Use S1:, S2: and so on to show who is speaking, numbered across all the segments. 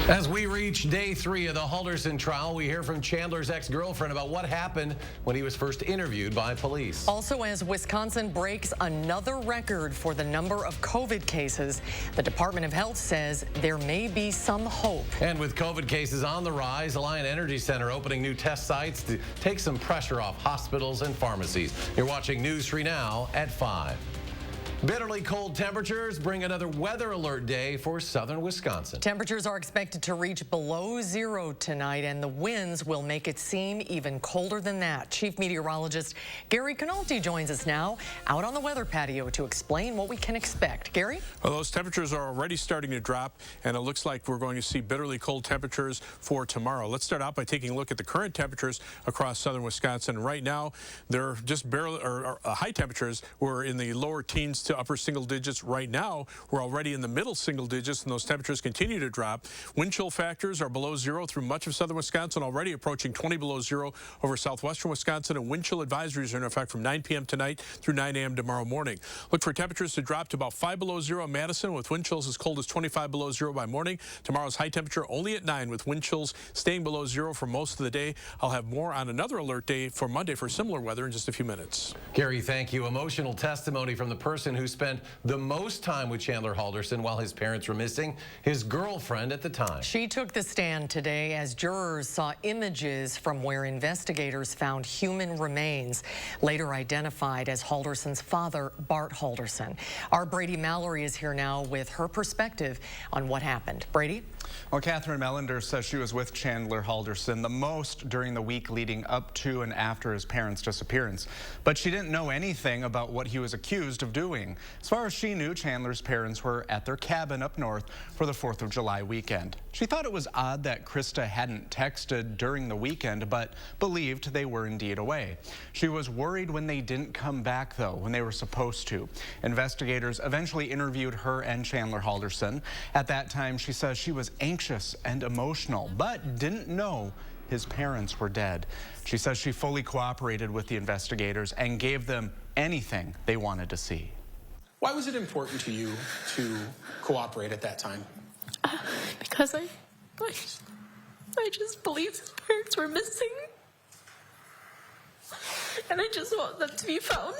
S1: As we reach day 3 of the Halderson trial, we hear from Chandler's ex-girlfriend about what happened when he was first interviewed by police.
S2: Also, as Wisconsin breaks another record for the number of COVID cases, the Department of Health says there may be some hope.
S1: And with COVID cases on the rise, Alliant Energy Center opening new test sites to take some pressure off hospitals and pharmacies. You're watching News 3 Now at 5. Bitterly cold temperatures bring another weather alert day for southern Wisconsin.
S2: Temperatures are expected to reach below zero tonight, and the winds will make it seem even colder than that. Chief Meteorologist Gary Canolti joins us now out on the weather patio to explain what we can expect. Gary?
S3: Well, those temperatures are already starting to drop, and it looks like we're going to see bitterly cold temperatures for tomorrow. Let's start out by taking a look at the current temperatures across southern Wisconsin. Right now, they're just barely, high temperatures. We're in the lower teens to upper single digits. Right now, we're already in the middle single digits, and those temperatures continue to drop. Wind chill factors are below zero through much of southern Wisconsin, already approaching 20 below zero over southwestern Wisconsin, and wind chill advisories are in effect from 9 p.m. tonight through 9 a.m. tomorrow morning. Look for temperatures to drop to about 5 below zero in Madison, with wind chills as cold as 25 below zero by morning. Tomorrow's high temperature only at 9, with wind chills staying below zero for most of the day. I'll have more on another alert day for Monday for similar weather in just a few minutes.
S1: Gary, thank you. Emotional testimony from the person who spent the most time with Chandler Halderson while his parents were missing, his girlfriend at the time.
S2: She took the stand today as jurors saw images from where investigators found human remains, later identified as Halderson's father, Bart Halderson. Our Brady Mallory is here now with her perspective on what happened. Brady?
S4: Well, Catherine Melander says she was with Chandler Halderson the most during the week leading up to and after his parents' disappearance. But she didn't know anything about what he was accused of doing. As far as she knew, Chandler's parents were at their cabin up north for the 4th of July weekend. She thought it was odd that Krista hadn't texted during the weekend, but believed they were indeed away. She was worried when they didn't come back, though, when they were supposed to. Investigators eventually interviewed her and Chandler Halderson. At that time, she says she was anxious and emotional, but didn't know his parents were dead. She says she fully cooperated with the investigators and gave them anything they wanted to see.
S5: Why was it important to you to cooperate at that time?
S6: Because I just believed his parents were missing. And I just want them to be found.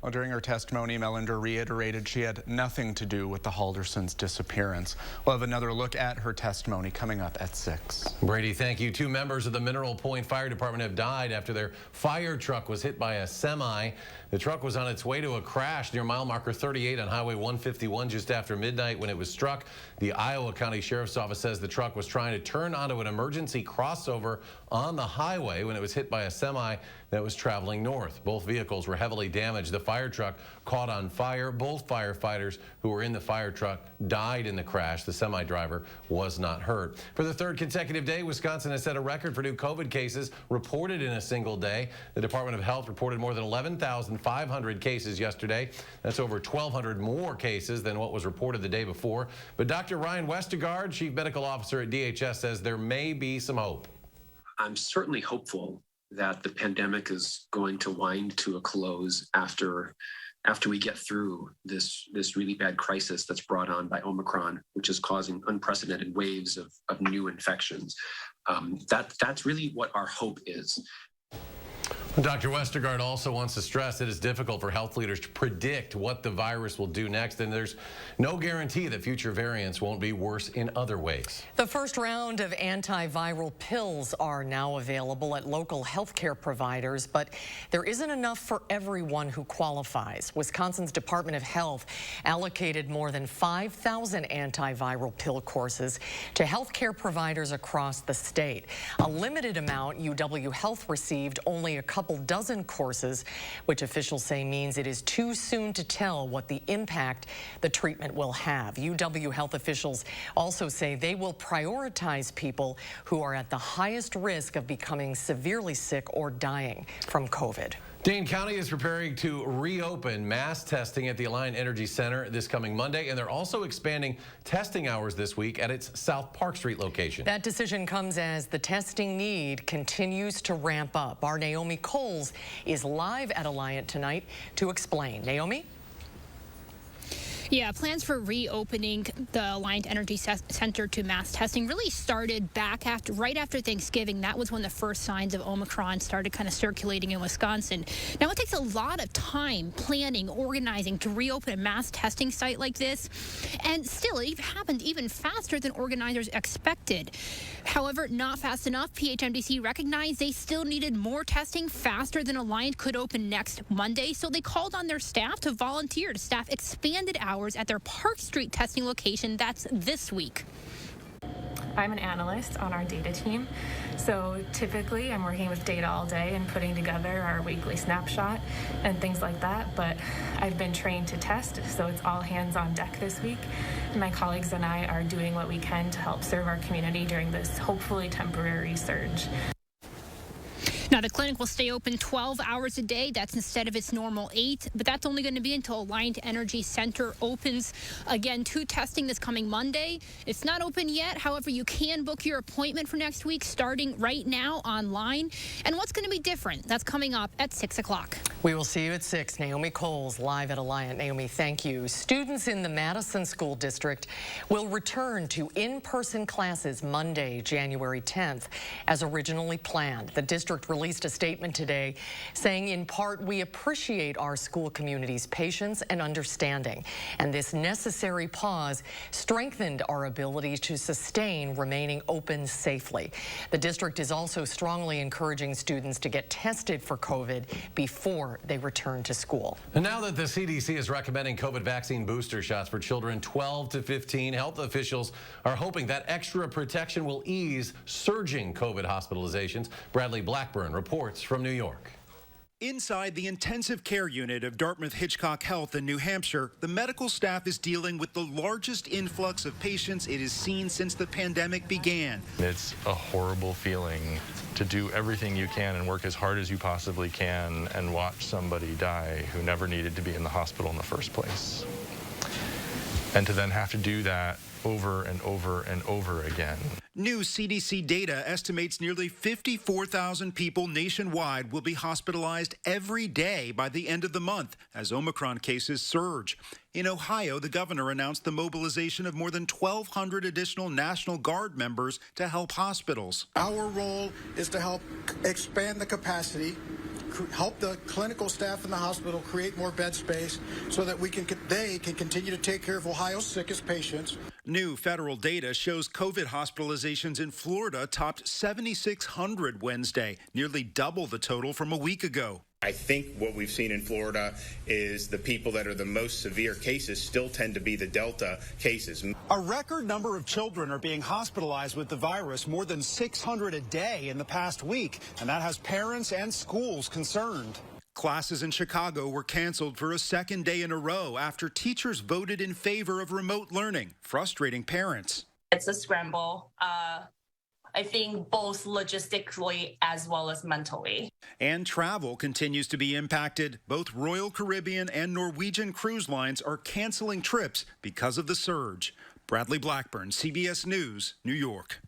S4: Well, during her testimony, Melander reiterated she had nothing to do with the Haldersons' disappearance. We'll have another look at her testimony coming up at 6.
S1: Brady, thank you. 2 members of the Mineral Point Fire Department have died after their fire truck was hit by a semi. The truck was on its way to a crash near mile marker 38 on Highway 151 just after midnight when it was struck. The Iowa County Sheriff's Office says the truck was trying to turn onto an emergency crossover on the highway when it was hit by a semi that was traveling north. Both vehicles were heavily damaged. The fire truck caught on fire. Both firefighters who were in the fire truck died in the crash. The semi driver was not hurt. For the 3rd consecutive day, Wisconsin has set a record for new COVID cases reported in a single day. The Department of Health reported more than 11,500 cases yesterday. That's over 1,200 more cases than what was reported the day before. But Dr. Ryan Westergaard, Chief Medical Officer at DHS, says there may be some hope.
S7: I'm certainly hopeful that the pandemic is going to wind to a close after we get through this really bad crisis that's brought on by Omicron, which is causing unprecedented waves of new infections. That's really what our hope is.
S1: Dr. Westergaard also wants to stress it is difficult for health leaders to predict what the virus will do next, and there's no guarantee that future variants won't be worse in other ways.
S2: The first round of antiviral pills are now available at local healthcare providers, but there isn't enough for everyone who qualifies. Wisconsin's Department of Health allocated more than 5,000 antiviral pill courses to healthcare providers across the state. A limited amount UW Health received, only a couple dozen courses, which officials say means it is too soon to tell what the impact the treatment will have. UW Health officials also say they will prioritize people who are at the highest risk of becoming severely sick or dying from COVID.
S1: Dane County is preparing to reopen mass testing at the Alliant Energy Center this coming Monday, and they're also expanding testing hours this week at its South Park Street location.
S2: That decision comes as the testing need continues to ramp up. Our Naomi Coles is live at Alliant tonight to explain. Naomi?
S8: Yeah, plans for reopening the Alliant Energy Center to mass testing really started right after Thanksgiving. That was when the first signs of Omicron started kind of circulating in Wisconsin. Now, it takes a lot of time, planning, organizing to reopen a mass testing site like this. And still, it happened even faster than organizers expected. However, not fast enough. PHMDC recognized they still needed more testing faster than Alliant could open next Monday. So they called on their staff to volunteer to staff expanded hours at their Park Street testing location. That's this week.
S9: I'm an analyst on our data team, so typically I'm working with data all day and putting together our weekly snapshot and things like that, but I've been trained to test, so it's all hands on deck this week. My colleagues and I are doing what we can to help serve our community during this hopefully temporary surge.
S8: Now, the clinic will stay open 12 hours a day. That's instead of its normal 8, but that's only going to be until Alliant Energy Center opens again to testing this coming Monday. It's not open yet. However, you can book your appointment for next week starting right now online. And what's going to be different? That's coming up at 6 o'clock.
S2: We will see you at 6. Naomi Coles live at Alliant. Naomi, thank you. Students in the Madison School District will return to in-person classes Monday, January 10th, as originally planned. The district released a statement today saying, in part, we appreciate our school community's patience and understanding, and this necessary pause strengthened our ability to sustain remaining open safely. The district is also strongly encouraging students to get tested for COVID before they return to school.
S1: And now that the CDC is recommending COVID vaccine booster shots for children 12 to 15, health officials are hoping that extra protection will ease surging COVID hospitalizations. Bradley Blackburn reports from New York.
S10: Inside the intensive care unit of Dartmouth-Hitchcock Health in New Hampshire, the medical staff is dealing with the largest influx of patients it has seen since the pandemic began.
S11: It's a horrible feeling to do everything you can and work as hard as you possibly can and watch somebody die who never needed to be in the hospital in the first place. And to then have to do that over and over and over again.
S10: New CDC data estimates nearly 54,000 people nationwide will be hospitalized every day by the end of the month as Omicron cases surge. In Ohio, the governor announced the mobilization of more than 1,200 additional National Guard members to help hospitals.
S12: Our role is to help expand the capacity, help the clinical staff in the hospital create more bed space so that they can continue to take care of Ohio's sickest patients.
S10: New federal data shows COVID hospitalizations in Florida topped 7,600 Wednesday, nearly double the total from a week ago.
S13: I think what we've seen in Florida is the people that are the most severe cases still tend to be the Delta cases.
S14: A record number of children are being hospitalized with the virus, more than 600 a day in the past week, and that has parents and schools concerned.
S10: Classes in Chicago were canceled for a second day in a row after teachers voted in favor of remote learning, frustrating parents.
S15: It's a scramble. I think both logistically as well as mentally.
S10: And travel continues to be impacted. Both Royal Caribbean and Norwegian cruise lines are canceling trips because of the surge. Bradley Blackburn, CBS News, New York.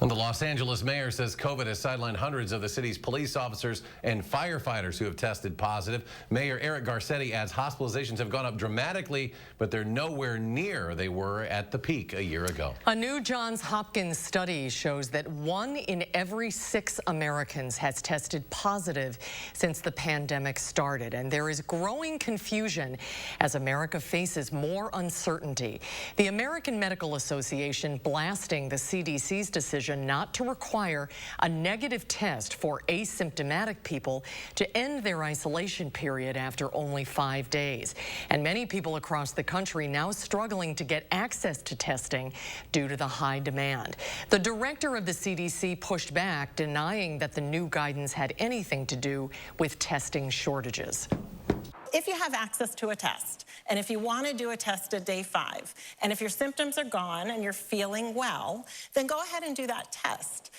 S1: And the Los Angeles mayor says COVID has sidelined hundreds of the city's police officers and firefighters who have tested positive. Mayor Eric Garcetti adds hospitalizations have gone up dramatically, but they're nowhere near they were at the peak a year ago.
S2: A new Johns Hopkins study shows that 1 in every 6 Americans has tested positive since the pandemic started, and there is growing confusion as America faces more uncertainty. The American Medical Association blasting the CDC's decision not to require a negative test for asymptomatic people to end their isolation period after only 5 days. And many people across the country now struggling to get access to testing due to the high demand. The director of the CDC pushed back, denying that the new guidance had anything to do with testing shortages.
S16: If you have access to a test, and if you want to do a test at day 5, and if your symptoms are gone and you're feeling well, then go ahead and do that test.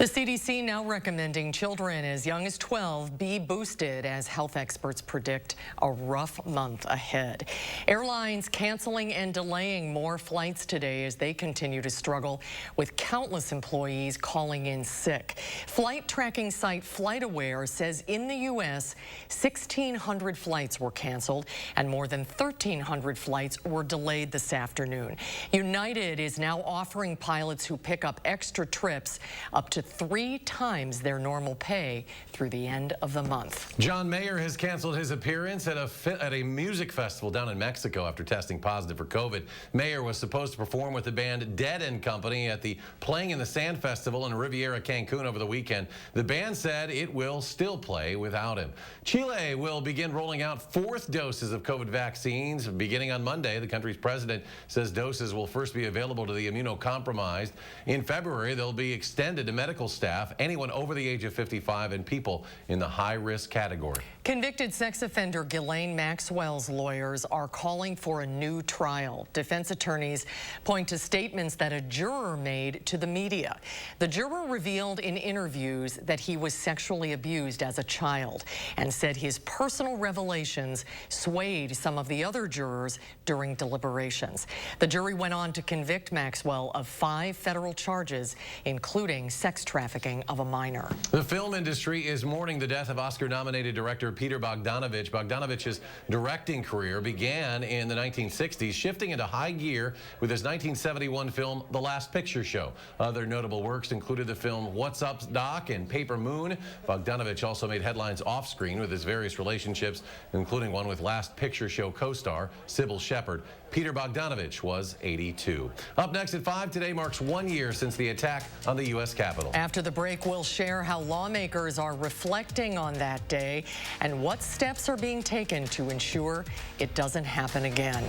S2: The CDC now recommending children as young as 12 be boosted as health experts predict a rough month ahead. Airlines canceling and delaying more flights today as they continue to struggle with countless employees calling in sick. Flight tracking site FlightAware says in the U.S., 1,600 flights were canceled and more than 1,300 flights were delayed this afternoon. United is now offering pilots who pick up extra trips up to 3 times their normal pay through the end of the month.
S1: John Mayer has canceled his appearance at a music festival down in Mexico after testing positive for COVID. Mayer was supposed to perform with the band Dead & Company at the Playing in the Sand Festival in Riviera, Cancun over the weekend. The band said it will still play without him. Chile will begin rolling out 4th doses of COVID vaccines beginning on Monday. The country's president says doses will first be available to the immunocompromised. In February, they'll be extended to medical staff, anyone over the age of 55, and people in the high-risk category.
S2: Convicted sex offender Ghislaine Maxwell's lawyers are calling for a new trial. Defense attorneys point to statements that a juror made to the media. The juror revealed in interviews that he was sexually abused as a child and said his personal revelations swayed some of the other jurors during deliberations. The jury went on to convict Maxwell of 5 federal charges, including sex trafficking of a minor.
S1: The film industry is mourning the death of Oscar-nominated director Peter Bogdanovich. Bogdanovich's directing career began in the 1960s, shifting into high gear with his 1971 film The Last Picture Show. Other notable works included the film What's Up, Doc? And Paper Moon. Bogdanovich also made headlines off-screen with his various relationships, including one with Last Picture Show co-star Sybil Shepherd. Peter Bogdanovich was 82. Up next at 5, today marks 1 year since the attack on the U.S. Capitol.
S2: After the break, we'll share how lawmakers are reflecting on that day and what steps are being taken to ensure it doesn't happen again.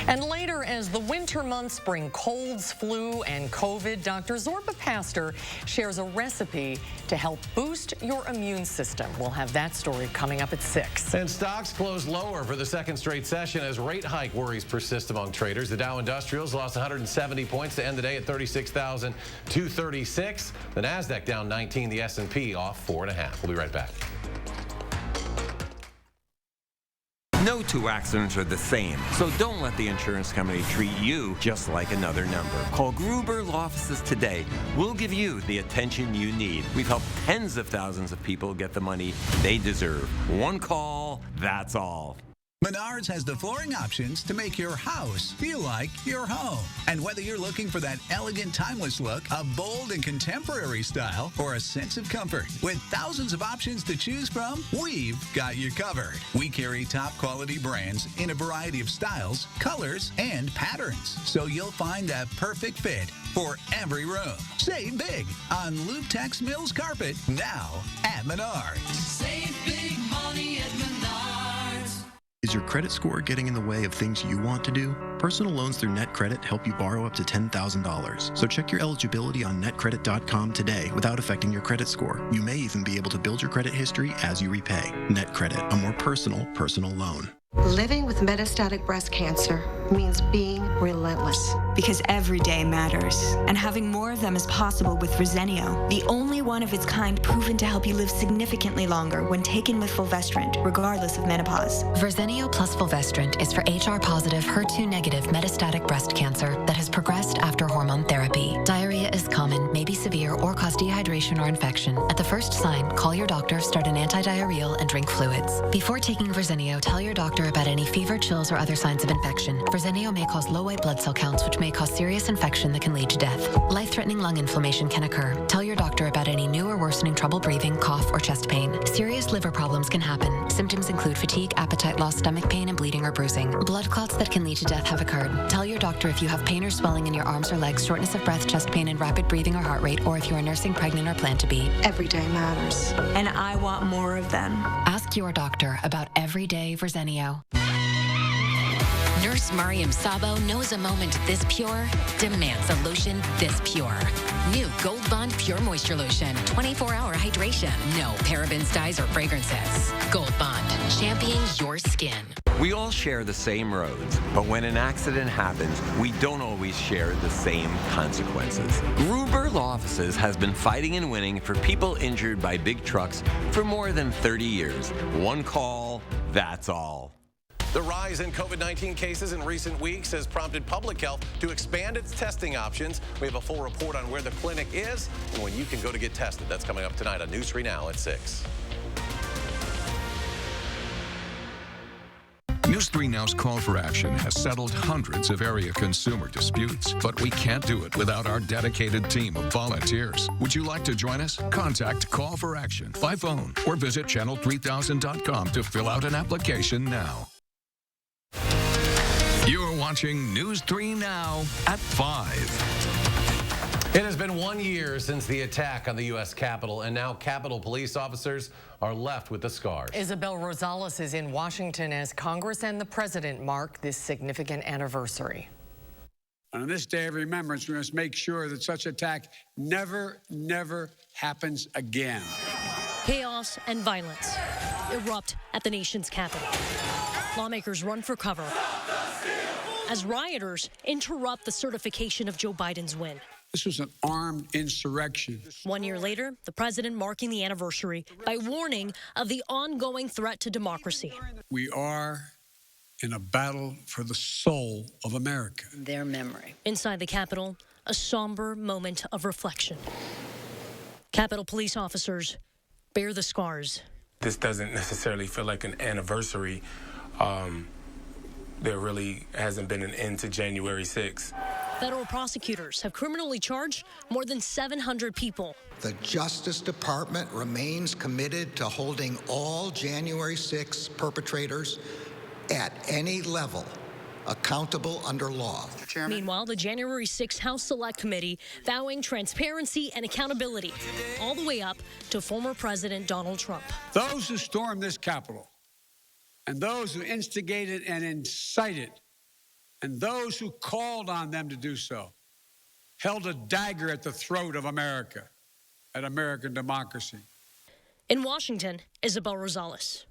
S2: And later, as the winter months bring colds, flu, and COVID, Dr. Zorba Pastor shares a recipe to help boost your immune system. We'll have that story coming up at 6.
S1: And stocks closed lower for the second straight session as rate hike worries persist among traders. The Dow Industrials lost 170 points to end the day at 36,236. The Nasdaq down 19, the S&P off 4.5. We'll be right back.
S17: No 2 accidents are the same, so don't let the insurance company treat you just like another number. Call Gruber Law Offices today. We'll give you the attention you need. We've helped tens of thousands of people get the money they deserve. One call, that's all.
S18: Menards has the flooring options to make your house feel like your home. And whether you're looking for that elegant, timeless look, a bold and contemporary style, or a sense of comfort, with thousands of options to choose from, we've got you covered. We carry top quality brands in a variety of styles, colors, and patterns, so you'll find that perfect fit for every room. Save big on Lutex Mills carpet now at Menards.
S19: Save big money at Menards.
S20: Is your credit score getting in the way of things you want to do? Personal loans through NetCredit help you borrow up to $10,000. So check your eligibility on netcredit.com today without affecting your credit score. You may even be able to build your credit history as you repay. NetCredit, a more personal loan.
S21: Living with metastatic breast cancer means being relentless.
S22: Because every day matters. And having more of them is possible with Verzenio, the only one of its kind proven to help you live significantly longer when taken with fulvestrant, regardless of menopause.
S23: Verzenio plus fulvestrant is for HR-positive, HER2-negative metastatic breast cancer that has progressed after hormone therapy. Diarrhea is common, may be severe, or cause dehydration or infection. At the first sign, call your doctor, start an antidiarrheal, and drink fluids. Before taking Verzenio, tell your doctor about any fever, chills, or other signs of infection. Verzenio may cause low white blood cell counts, which may cause serious infection that can lead to death. Life-threatening lung inflammation can occur. Tell your doctor about any new or worsening trouble breathing, cough, or chest pain. Serious liver problems can happen. Symptoms include fatigue, appetite loss, stomach pain, and bleeding or bruising. Blood clots that can lead to death have occurred. Tell your doctor if you have pain or swelling in your arms or legs, shortness of breath, chest pain, and rapid breathing or heart rate, or if you are nursing, pregnant, or plan to be.
S21: Every day matters.
S22: And I want more of them.
S23: Ask your doctor about everyday Verzenio.
S24: Nurse Mariam Sabo knows a moment this pure demands a lotion this pure. New Gold Bond Pure Moisture Lotion. 24-hour hydration. No parabens, dyes, or fragrances. Gold Bond. Championing your skin.
S17: We all share the same roads, but when an accident happens, we don't always share the same consequences. Gruber Law Offices has been fighting and winning for people injured by big trucks for more than 30 years. One call, that's all.
S1: The rise in COVID-19 cases in recent weeks has prompted public health to expand its testing options. We have a full report on where the clinic is and when you can go to get tested. That's coming up tonight on News 3 Now at 6.
S3: News 3 Now's call for action has settled hundreds of area consumer disputes, but we can't do it without our dedicated team of volunteers. Would you like to join us? Contact Call for Action by phone or visit channel3000.com to fill out an application now. You're watching News 3 Now at 5.
S1: It has been 1 year since the attack on the U.S. Capitol, and now Capitol police officers are left with the scars.
S2: Isabel Rosales is in Washington as Congress and the president mark this significant anniversary.
S4: On this day of remembrance, we must make sure that such attack never happens again.
S5: Chaos and violence erupt at the nation's capital. Lawmakers run for cover as rioters interrupt the certification of Joe Biden's win.
S4: This was an armed insurrection.
S5: 1 year later, the president marking the anniversary by warning of the ongoing threat to democracy.
S4: We are in a battle for the soul of America.
S5: Their memory. Inside the Capitol, a somber moment of reflection. Capitol police officers bear the scars.
S6: This doesn't necessarily feel like an anniversary. There really hasn't been an end to January 6th.
S5: Federal prosecutors have criminally charged more than 700 people.
S25: The Justice Department remains committed to holding all January 6 perpetrators at any level accountable under law.
S5: Meanwhile, the January 6 House Select Committee vowing transparency and accountability, all the way up to former President Donald Trump.
S4: Those who stormed this Capitol, and those who instigated and incited, and those who called on them to do so, held a dagger at the throat of America, at American democracy.
S5: In Washington, Isabel Rosales.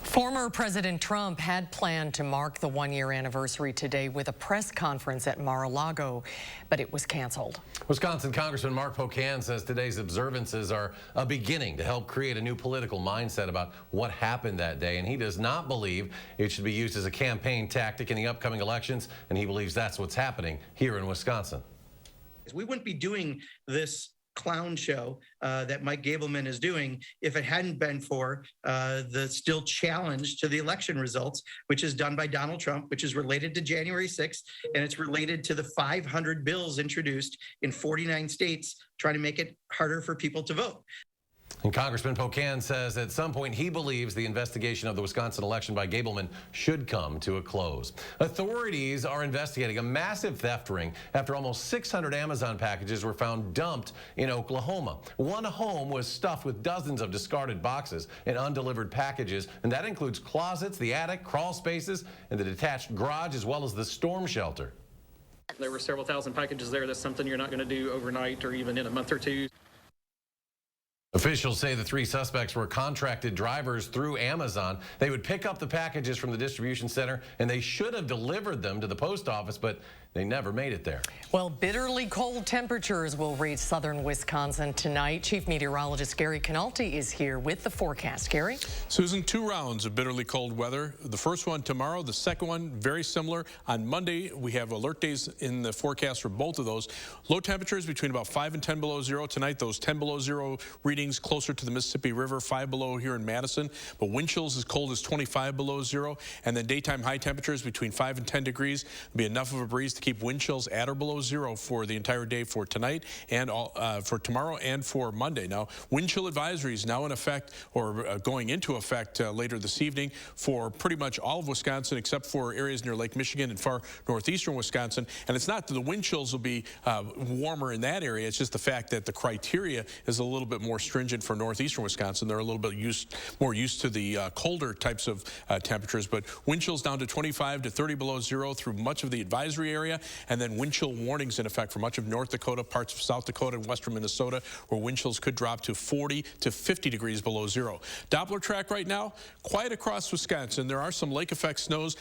S2: Former President Trump had planned to mark the 1 year anniversary today with a press conference at Mar-a-Lago, but it was canceled.
S1: Wisconsin Congressman Mark Pocan says today's observances are a beginning to help create a new political mindset about what happened that day, and he does not believe it should be used as a campaign tactic in the upcoming elections, and he believes that's what's happening here in Wisconsin.
S26: We wouldn't be doing this clown show that Mike Gableman is doing if it hadn't been for the still challenge to the election results, which is done by Donald Trump, which is related to January 6th, and it's related to the 500 bills introduced in 49 states trying to make it harder for people to vote.
S1: And Congressman Pocan says at some point he believes the investigation of the Wisconsin election by Gableman should come to a close. Authorities are investigating a massive theft ring after almost 600 Amazon packages were found dumped in Oklahoma. One home was stuffed with dozens of discarded boxes and undelivered packages, and that includes closets, the attic, crawl spaces, and the detached garage, as well as the storm shelter.
S27: There were several thousand packages there. That's something you're not going to do overnight or even in a month or two.
S1: Officials say the three suspects were contracted drivers through Amazon. They would pick up the packages from the distribution center, and they should have delivered them to the post office, but they never made it there.
S2: Well, bitterly cold temperatures will reach southern Wisconsin tonight. Chief Meteorologist Gary Canalti is here with the forecast. Gary?
S28: Susan, 2 rounds of bitterly cold weather. The first one tomorrow, the second one very similar. On Monday, we have alert days in the forecast for both of those. Low temperatures between about 5 and 10 below zero tonight. Those 10 below zero readings closer to the Mississippi River, 5 below here in Madison. But wind chills as cold as 25 below zero. And then daytime high temperatures between 5 and 10 degrees. It'll be enough of a breeze to keep wind chills at or below zero for the entire day for tonight and for tomorrow and for Monday. Now, wind chill advisories now in effect or going into effect later this evening for pretty much all of Wisconsin except for areas near Lake Michigan and far northeastern Wisconsin. And it's not that the wind chills will be warmer in that area. It's just the fact that the criteria is a little bit more stringent stringent for northeastern Wisconsin. They're a little bit more used to the colder types of temperatures, but wind chills down to 25 to 30 below zero through much of the advisory area, and then wind chill warnings in effect for much of North Dakota, parts of South Dakota, and western Minnesota, where wind chills could drop to 40 to 50 degrees below zero. Doppler track right now, quiet across Wisconsin. There are some lake effect snows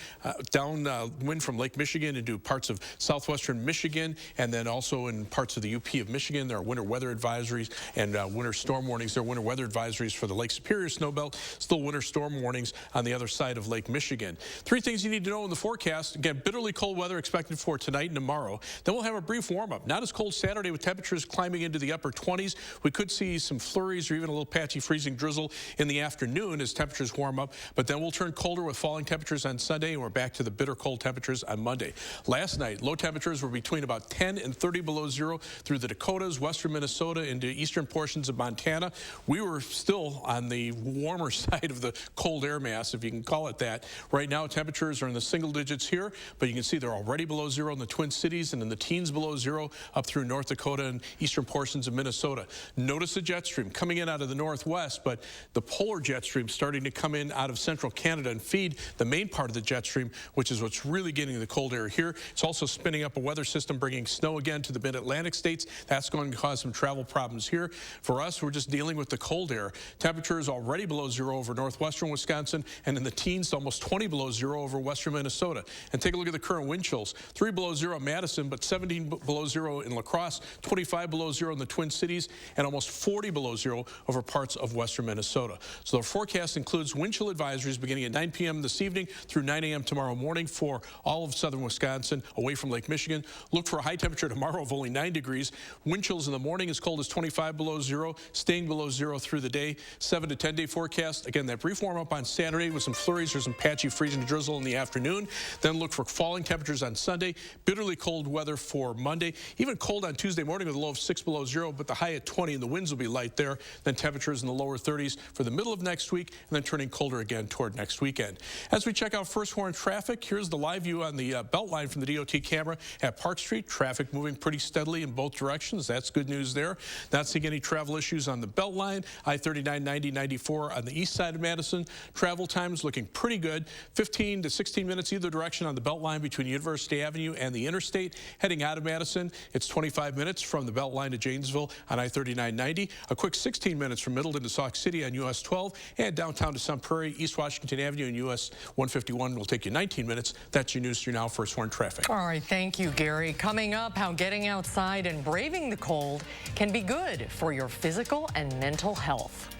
S28: downwind from Lake Michigan into parts of southwestern Michigan, and then also in parts of the UP of Michigan. There are winter weather advisories and winter storm warnings. There are winter weather advisories for the Lake Superior snowbelt, still winter storm warnings on the other side of Lake Michigan. Three things you need to know in the forecast. Again, bitterly cold weather expected for tonight and tomorrow. Then we'll have a brief warm-up. Not as cold Saturday with temperatures climbing into the upper 20s. We could see some flurries or even a little patchy freezing drizzle in the afternoon as temperatures warm up, but then we'll turn colder with falling temperatures on Sunday, and we're back to the bitter cold temperatures on Monday. Last night, low temperatures were between about 10 and 30 below zero through the Dakotas, western Minnesota, into eastern portions of Montana. We were still on the warmer side of the cold air mass, if you can call it that. Right now, temperatures are in the single digits here, but you can see they're already below zero in the Twin Cities and in the teens below zero up through North Dakota and eastern portions of Minnesota. Notice the jet stream coming in out of the northwest, but the polar jet stream starting to come in out of central Canada and feed the main part of the jet stream, which is what's really getting the cold air here. It's also spinning up a weather system bringing snow again to the mid-Atlantic states. That's going to cause some travel problems here. For us, we're just dealing with the cold air. Temperatures already below zero over northwestern Wisconsin and in the teens to almost 20 below zero over western Minnesota. And take a look at the current wind chills. 3 below zero in Madison, but 17 below zero in La Crosse, 25 below zero in the Twin Cities, and almost 40 below zero over parts of western Minnesota. So the forecast includes wind chill advisories beginning at 9 p.m. this evening through 9 a.m. tomorrow morning for all of southern Wisconsin away from Lake Michigan. Look for a high temperature tomorrow of only 9 degrees. Wind chills in the morning as cold as 25 below zero, staying below zero through the day. 7 to 10 day forecast. Again, that brief warm up on Saturday with some flurries or some patchy freezing drizzle in the afternoon. Then look for falling temperatures on Sunday. Bitterly cold weather for Monday. Even cold on Tuesday morning with a low of 6 below zero, but the high at 20 and the winds will be light there. Then temperatures in the lower 30s for the middle of next week and then turning colder again toward next weekend. As we check out first horn traffic, here's the live view on the belt line from the DOT camera at Park Street. Traffic moving pretty steadily in both directions. That's good news there. Not seeing any travel issues on the belt line. I-39, 90, 94 on the east side of Madison. Travel times looking pretty good. 15 to 16 minutes either direction on the belt line between University Avenue and the interstate. Heading out of Madison, it's 25 minutes from the belt line to Janesville on I-39, 90. A quick 16 minutes from Middleton to Sauk City on US 12, and downtown to Sun Prairie, East Washington Avenue and US 151 will take you 19 minutes. That's your news through now first horn traffic.
S2: All right, thank you, Gary. Coming up, how getting outside and braving the cold can be good for your physical and mental health.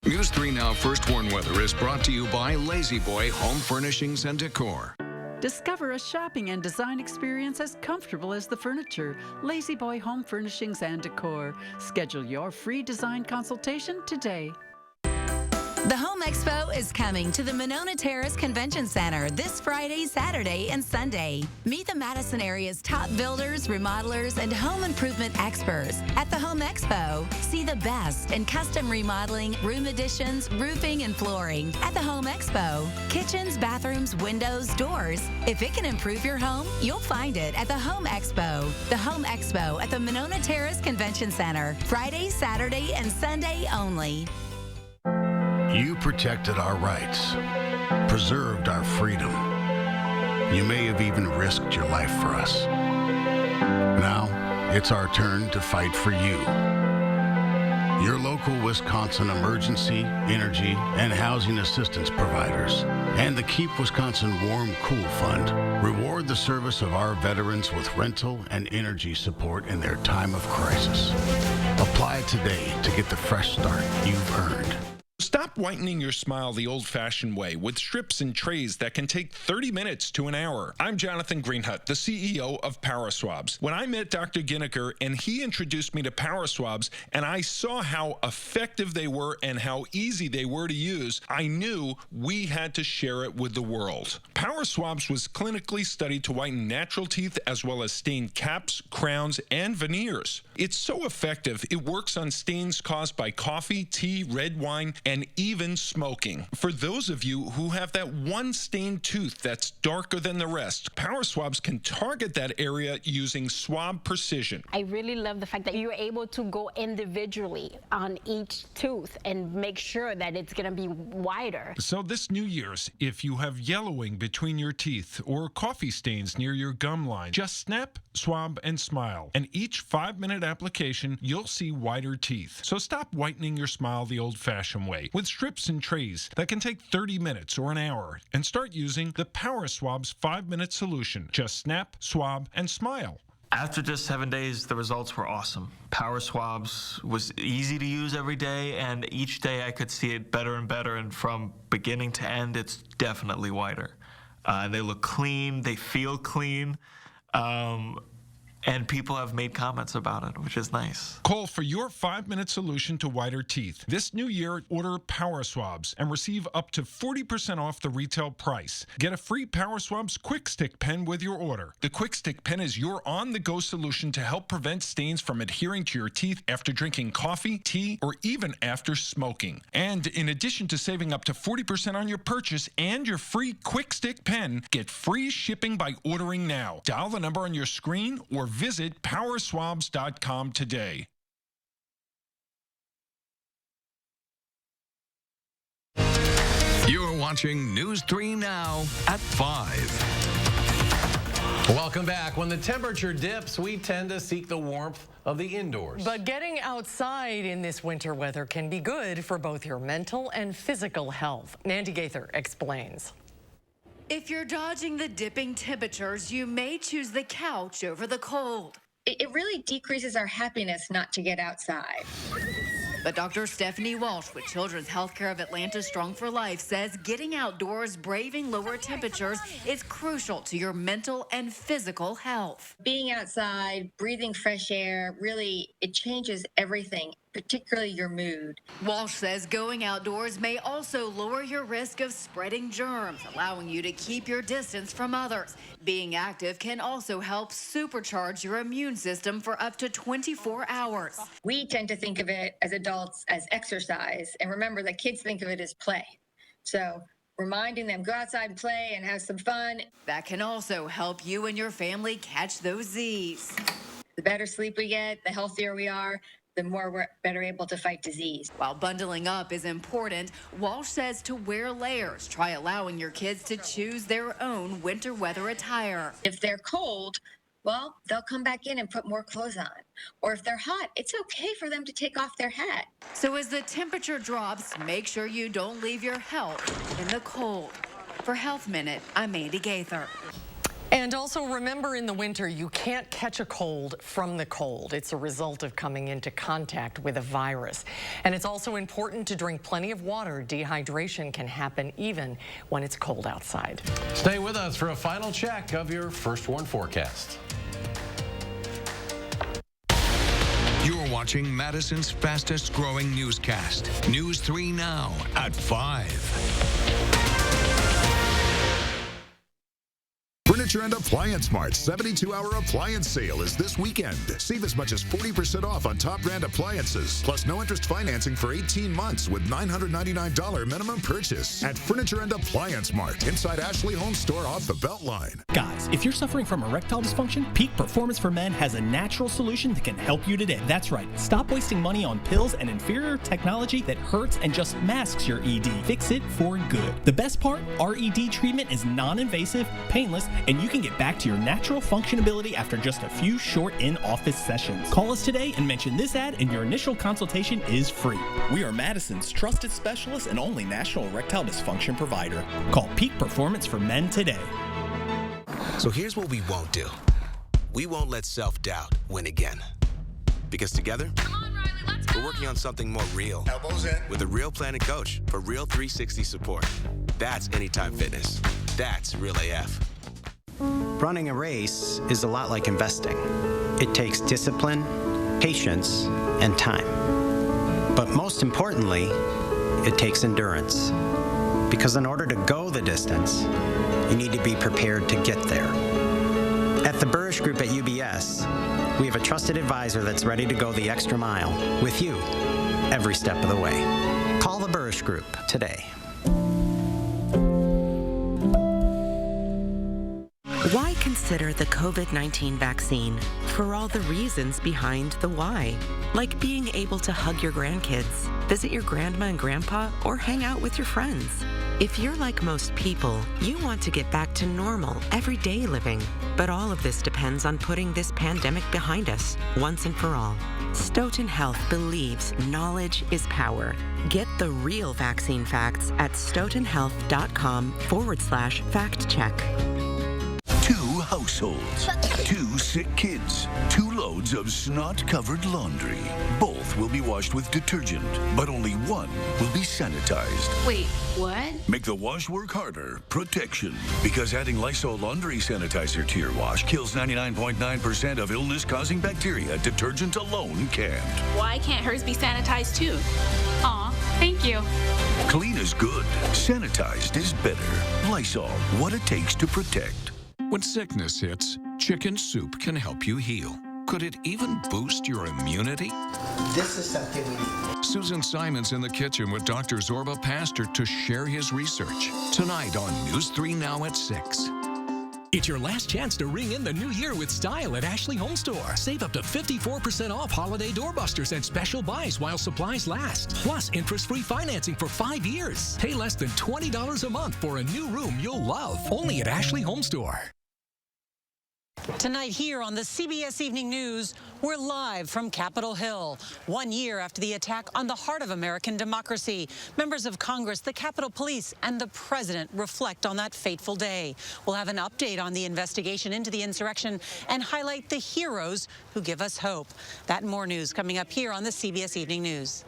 S3: News 3 Now First Horn Weather is brought to you by Lazy Boy Home Furnishings and Decor.
S7: Discover a shopping and design experience as comfortable as the furniture. Lazy Boy Home Furnishings and Decor. Schedule your free design consultation today.
S8: The Home Expo is coming to the Monona Terrace Convention Center this Friday, Saturday, and Sunday. Meet the Madison area's top builders, remodelers, and home improvement experts at the Home Expo. See the best in custom remodeling, room additions, roofing, and flooring at the Home Expo. Kitchens, bathrooms, windows, doors. If it can improve your home, you'll find it at the Home Expo. The Home Expo at the Monona Terrace Convention Center. Friday, Saturday, and Sunday only.
S9: You protected our rights, preserved our freedom. You may have even risked your life for us. Now, it's our turn to fight for you. Your local Wisconsin emergency, energy, and housing assistance providers, and the Keep Wisconsin Warm Cool Fund reward the service of our veterans with rental and energy support in their time of crisis. Apply today to get the fresh start you've earned.
S11: Stop whitening your smile the old-fashioned way with strips and trays that can take 30 minutes to an hour. I'm Jonathan Greenhut, the CEO of Power Swabs. When I met Dr. Ginniker and he introduced me to Power Swabs and I saw how effective they were and how easy they were to use, I knew we had to share it with the world. Power Swabs was clinically studied to whiten natural teeth as well as stain caps, crowns, and veneers. It's so effective, it works on stains caused by coffee, tea, red wine, and even smoking. For those of you who have that one stained tooth that's darker than the rest, Power Swabs can target that area using swab precision.
S10: I really love the fact that you're able to go individually on each tooth and make sure that it's going to be wider.
S11: So this New Year's, if you have yellowing between your teeth or coffee stains near your gum line, just snap, swab, and smile. And each 5-minute application, you'll see whiter teeth. So stop whitening your smile the old-fashioned way with strips and trays that can take 30 minutes or an hour, and start using the Power Swabs 5-minute solution. Just snap, swab, and smile.
S12: After just 7 days, the results were awesome. Power Swabs was easy to use every day, and each day I could see it better and better, and from beginning to end, it's definitely whiter. They look clean, they feel clean, and people have made comments about it, which is nice.
S11: Call for your 5-minute solution to whiter teeth. This new year, order Power Swabs and receive up to 40% off the retail price. Get a free Power Swabs Quick Stick pen with your order. The Quick Stick pen is your on-the-go solution to help prevent stains from adhering to your teeth after drinking coffee, tea, or even after smoking. And in addition to saving up to 40% on your purchase and your free Quick Stick pen, get free shipping by ordering now. Dial the number on your screen or visit powerswabs.com today.
S3: You're watching News 3 Now at 5.
S1: Welcome back. When the temperature dips, we tend to seek the warmth of the indoors.
S2: But getting outside in this winter weather can be good for both your mental and physical health. Mandy Gaither explains.
S13: If you're dodging the dipping temperatures, you may choose the couch over the cold.
S14: It really decreases our happiness not to get outside.
S13: But Dr. Stephanie Walsh with Children's Healthcare of Atlanta Strong for Life says getting outdoors, braving lower temperatures is crucial to your mental and physical health.
S14: Being outside, breathing fresh air, really, it changes everything, particularly your mood.
S13: Walsh says going outdoors may also lower your risk of spreading germs, allowing you to keep your distance from others. Being active can also help supercharge your immune system for up to 24 hours.
S14: We tend to think of it as adults as exercise, and remember that kids think of it as play. So reminding them, go outside and play and have some fun.
S13: That can also help you and your family catch those Z's.
S14: The better sleep we get, the healthier we are, the more we're better able to fight disease.
S13: While bundling up is important, Walsh says to wear layers. Try allowing your kids to choose their own winter weather attire.
S14: If they're cold, well, they'll come back in and put more clothes on. Or if they're hot, it's okay for them to take off their hat.
S13: So as the temperature drops, make sure you don't leave your health in the cold. For Health Minute, I'm Mandy Gaither.
S2: And also remember, in the winter, you can't catch a cold from the cold. It's a result of coming into contact with a virus. And it's also important to drink plenty of water. Dehydration can happen even when it's cold outside.
S1: Stay with us for a final check of your First Warn forecast.
S3: You're watching Madison's fastest growing newscast, News 3 Now at 5.
S15: Furniture and Appliance Mart's 72-hour appliance sale is this weekend. Save as much as 40% off on top brand appliances, plus no interest financing for 18 months with $999 minimum purchase at Furniture and Appliance Mart inside Ashley Home Store off the Beltline.
S16: Guys, if you're suffering from erectile dysfunction, Peak Performance for Men has a natural solution that can help you today. That's right. Stop wasting money on pills and inferior technology that hurts and just masks your ED. Fix it for good. The best part, our ED treatment is non-invasive, painless, and you can get back to your natural functionability after just a few short in-office sessions. Call us today and mention this ad, and your initial consultation is free. We are Madison's trusted specialist and only national erectile dysfunction provider. Call Peak Performance for Men today.
S18: So here's what we won't do. We won't let self-doubt win again. Because together, we're working on something more real. Elbows in. With a Real Plan and Coach for real 360 support. That's Anytime Fitness. That's Real AF.
S19: Running a race is a lot like investing. It takes discipline, patience, and time. But most importantly, it takes endurance. Because in order to go the distance, you need to be prepared to get there. At the Burrish Group at UBS, we have a trusted advisor that's ready to go the extra mile with you every step of the way. Call the Burrish Group today.
S6: Why consider the COVID-19 vaccine? For all the reasons behind the why, like being able to hug your grandkids, visit your grandma and grandpa, or hang out with your friends. If you're like most people, you want to get back to normal, everyday living. But all of this depends on putting this pandemic behind us, once and for all. Stoughton Health believes knowledge is power. Get the real vaccine facts at stoughtonhealth.com/fact check.
S17: 2 households, 2 sick kids, 2 loads of snot-covered laundry. Both will be washed with detergent, but only one will be sanitized.
S20: Wait, what?
S17: Make the wash work harder. Protection. Because adding Lysol laundry sanitizer to your wash kills 99.9% of illness-causing bacteria. Detergent alone can't.
S20: Why can't hers be sanitized too? Aw, thank you.
S17: Clean is good. Sanitized is better. Lysol, what it takes to protect.
S3: When sickness hits, chicken soup can help you heal. Could it even boost your immunity?
S21: This is something we need.
S3: Susan Simon's in the kitchen with Dr. Zorba Pastor to share his research. Tonight on News 3 Now at 6.
S22: It's your last chance to ring in the new year with style at Ashley Home Store. Save up to 54% off holiday doorbusters and special buys while supplies last. Plus, interest-free financing for 5 years. Pay less than $20 a month for a new room you'll love. Only at Ashley Home Store.
S23: Tonight here on the CBS Evening News, we're live from Capitol Hill. 1 year after the attack on the heart of American democracy, members of Congress, the Capitol Police, and the President reflect on that fateful day. We'll have an update on the investigation into the insurrection and highlight the heroes who give us hope. That and more news coming up here on the CBS Evening News.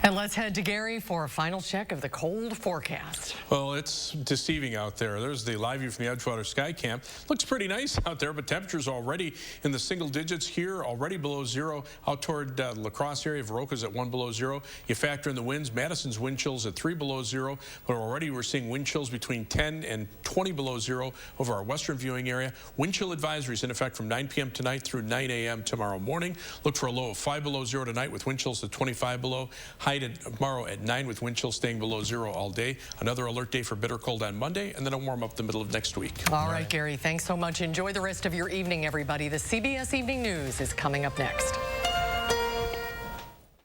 S2: And let's head to Gary for a final check of the cold forecast.
S28: Well, it's deceiving out there. There's the live view from the Edgewater Sky Camp. Looks pretty nice out there, but temperatures already in the single digits here, already below zero. Out toward La Crosse area, Viroqa's at 1 below zero. You factor in the winds, Madison's wind chills at 3 below zero, but already we're seeing wind chills between 10 and 20 below zero over our western viewing area. Wind chill advisories in effect from 9 p.m. tonight through 9 a.m. tomorrow morning. Look for a low of 5 below zero tonight with wind chills to 25 below. High tomorrow at 9 with wind chills staying below zero all day. Another alert day for bitter cold on Monday, and then a warm up the middle of next week.
S2: All right, Gary, thanks so much. Enjoy the rest of your evening, everybody. The CBS Evening News is coming up next.